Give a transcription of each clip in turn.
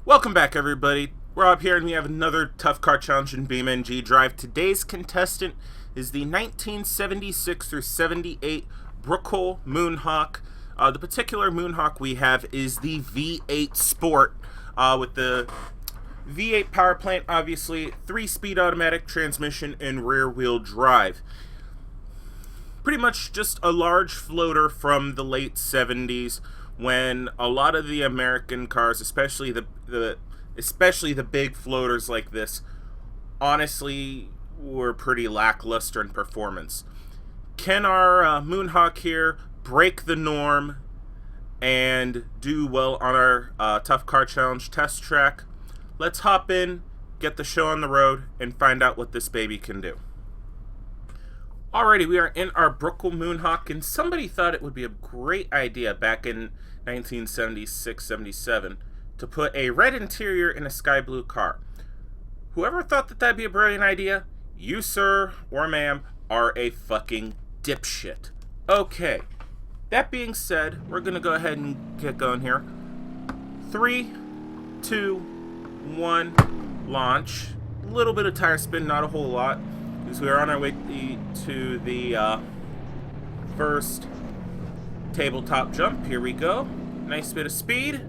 Welcome back, everybody. Rob here, and we have another tough car challenge in BeamNG.Drive. Today's contestant is the 1976 through 78 Bruckell Moonhawk. The particular Moonhawk we have is the V8 Sport with the V8 power plant, obviously, 3-speed automatic transmission and rear-wheel drive. Pretty much just a large floater from the late 70s, when a lot of the American cars, especially the big floaters like this, honestly were pretty lackluster in performance. Can our Moonhawk here break the norm and do well on our Tough Car Challenge test track? Let's hop in, get the show on the road, and find out what this baby can do. Alrighty, we are in our Bruckell Moonhawk, and somebody thought it would be a great idea back in 1976-77 to put a red interior in a sky blue car. Whoever thought that that'd be a brilliant idea, you, sir or ma'am, are a fucking dipshit. Okay, that being said, we're gonna go ahead and get going here. 3, 2, 1, launch. A little bit of tire spin, not a whole lot, because we are on our way to the first tabletop jump. Here we go. Nice bit of speed.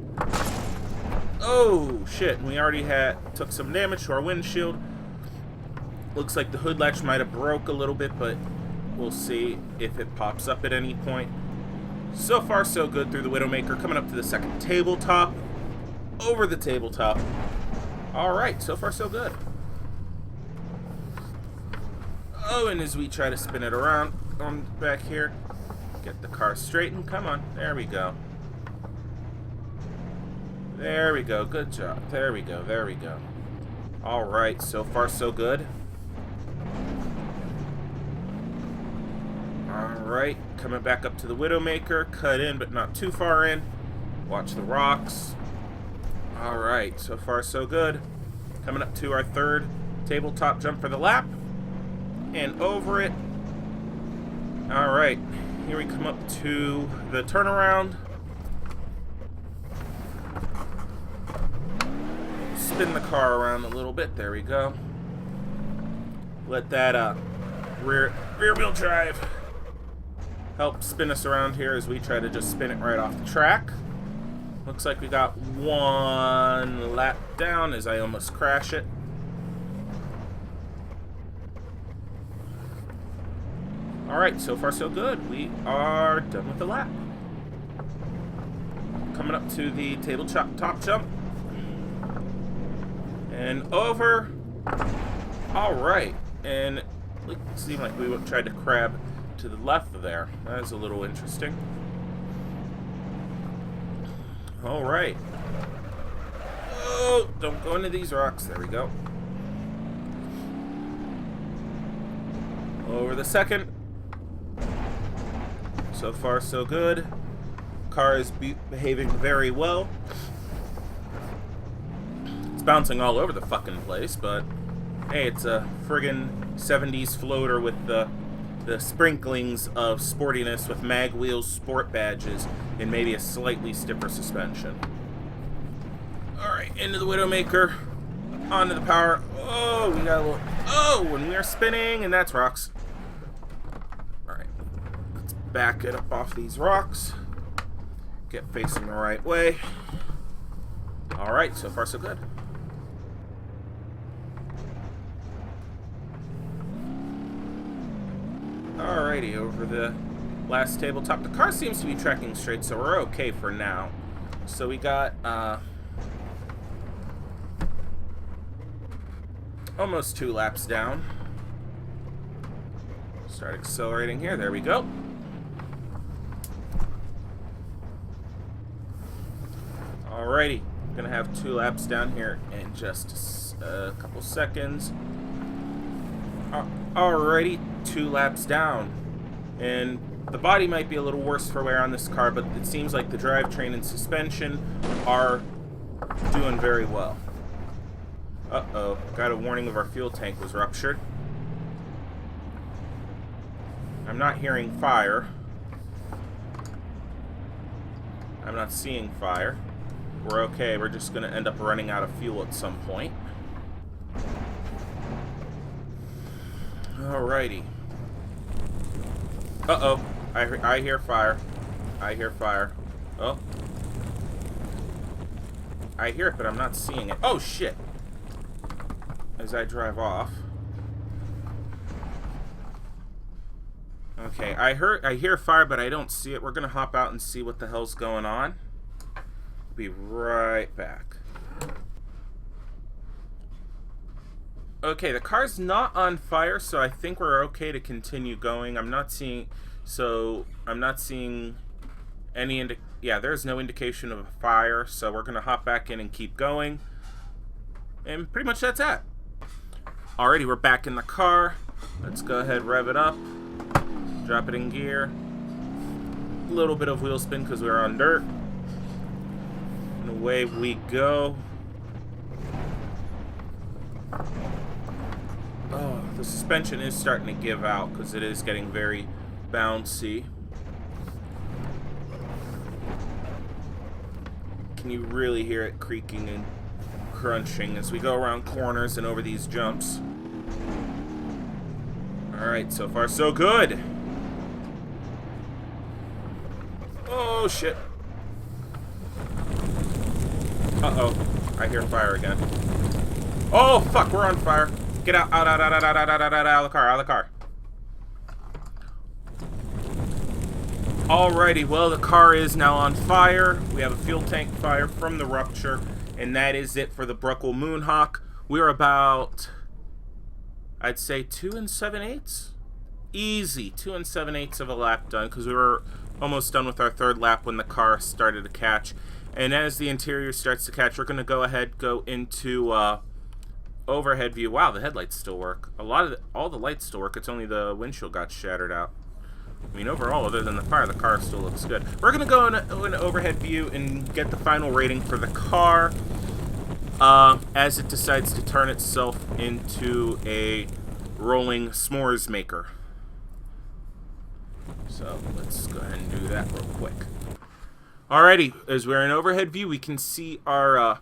Oh shit, we already took some damage to our windshield. Looks like the hood latch might have broke a little bit, but we'll see if it pops up at any point. So far so good through the Widowmaker. Coming up to the second tabletop. Over the tabletop. Alright, so far so good. Oh, and as we try to spin it around on back here, get the car straightened. Come on. There we go. There we go. Good job. There we go. There we go. Alright, so far so good. Alright, coming back up to the Widowmaker. Cut in, but not too far in. Watch the rocks. Alright, so far so good. Coming up to our third tabletop jump for the lap. And over it. Alright, here we come up to the turnaround. Spin the car around a little bit. There we go. Let that rear wheel drive help spin us around here as we try to just spin it right off the track. Looks like we got one lap down as I almost crash it. Alright, so far so good. We are done with the lap. Coming up to the tabletop jump. And over. Alright. And it seemed like we tried to crab to the left there. That is a little interesting. Alright. Oh, don't go into these rocks. There we go. Over the second. So far, so good. Car is behaving very well. It's bouncing all over the fucking place, but hey, it's a friggin' 70s floater with the sprinklings of sportiness with mag wheels, sport badges, and maybe a slightly stiffer suspension. Alright, into the Widowmaker. Onto the power. Oh, we got a little... Oh, and we are spinning, and that's rocks. Back it up off these rocks. Get facing the right way. Alright, so far so good. Alrighty, over the last tabletop. The car seems to be tracking straight, so we're okay for now. So we got almost 2 laps down. Start accelerating here. There we go. Alrighty, gonna have 2 laps down here in just a couple seconds. Alrighty, 2 laps down. And the body might be a little worse for wear on this car, but it seems like the drivetrain and suspension are doing very well. Uh-oh, got a warning of our fuel tank was ruptured. I'm not hearing fire. I'm not seeing fire. we're okay. We're just going to end up running out of fuel at some point. Alrighty. Uh-oh. I hear fire. I hear fire. Oh. I hear it, but I'm not seeing it. Oh, shit. As I drive off. Okay, I hear fire, but I don't see it. We're going to hop out and see what the hell's going on. Be right back. Okay, the car's not on fire, so I think we're okay to continue going. I'm not seeing any yeah, there's no indication of a fire, so we're gonna hop back in and keep going. And pretty much that's it. Alrighty, we're back in the car. Let's go ahead, rev it up, drop it in gear. A little bit of wheel spin because we're on dirt. And away we go. Oh, the suspension is starting to give out because it is getting very bouncy. Can you really hear it creaking and crunching as we go around corners and over these jumps? Alright, so far so good. Oh, shit. Uh-oh. I hear fire again. Oh, fuck, we're on fire. Get out of the car. Alrighty, well, the car is now on fire. We have a fuel tank fire from the rupture, and that is it for the Bruckell Moonhawk. We're about, I'd say, 2 7/8? Easy, 2 7/8 of a lap done, because we were almost done with our 3rd lap when the car started to catch. And as the interior starts to catch, we're going to go into overhead view. Wow, the headlights still work. All the lights still work. It's only the windshield got shattered out. I mean, overall, other than the fire, the car still looks good. We're going to go in an overhead view and get the final rating for the car as it decides to turn itself into a rolling s'mores maker. So let's go ahead and do that real quick. Alrighty, as we're in overhead view, we can see our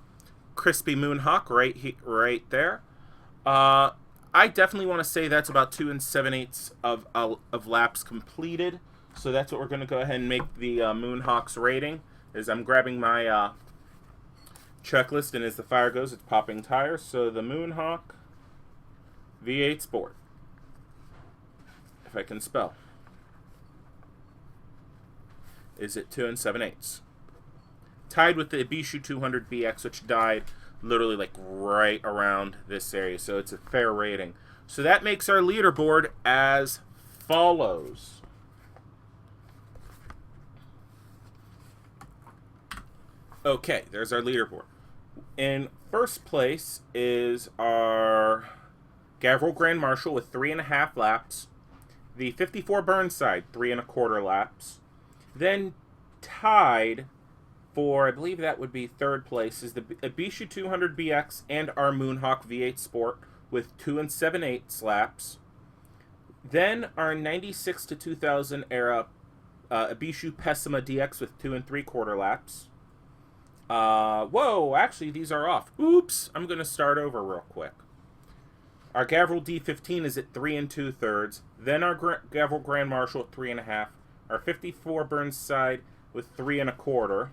crispy Moonhawk right there. I definitely want to say that's about 2 7/8 of laps completed. So that's what we're going to go ahead and make the Moonhawk's rating. Is I'm grabbing my checklist, and as the fire goes, it's popping tires. So the Moonhawk V8 Sport, if I can spell, is at 2 7/8. Tied with the Ibishu 200BX, which died literally like right around this area, so it's a fair rating. So that makes our leaderboard as follows. Okay, there's our leaderboard. In first place is our Gavril Grand Marshal with 3.5 laps. The 54 Burnside, 3.25 laps. Then tied for, I believe that would be 3rd place, is the Ibishu 200BX and our Moonhawk V8 Sport with 2 7/8 laps. Then our 96 to 2000 era Ibishu Pessima DX with 2 3/4 laps. Whoa, actually these are off. Oops, I'm going to start over real quick. Our Gavril D15 is at 3 2/3. Then our Gavril Grand Marshal at 3.5. Our 54 Burnside with 3 1/4.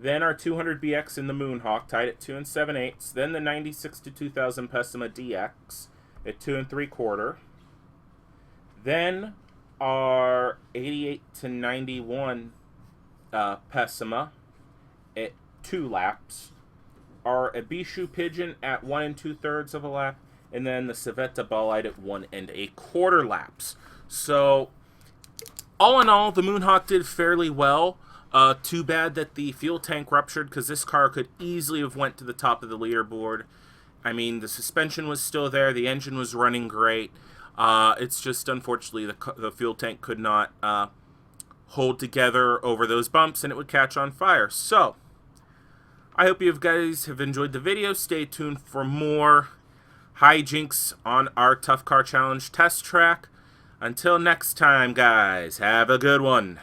Then our 200BX in the Moonhawk tied at 2 7/8. Then the 96 to 2000 Pessima DX at 2 3/4. Then our 88 to 91 Pessima at 2 laps. Our Ibishu Pigeon at 1 2/3 of a lap. And then the Civetta Ballite at 1 1/4 laps. So, all in all, the Moonhawk did fairly well. Too bad that the fuel tank ruptured, because this car could easily have went to the top of the leaderboard. I mean, the suspension was still there. The engine was running great. It's just, unfortunately, the fuel tank could not hold together over those bumps, and it would catch on fire. So, I hope you guys have enjoyed the video. Stay tuned for more hijinks on our Tough Car Challenge test track. Until next time, guys, have a good one.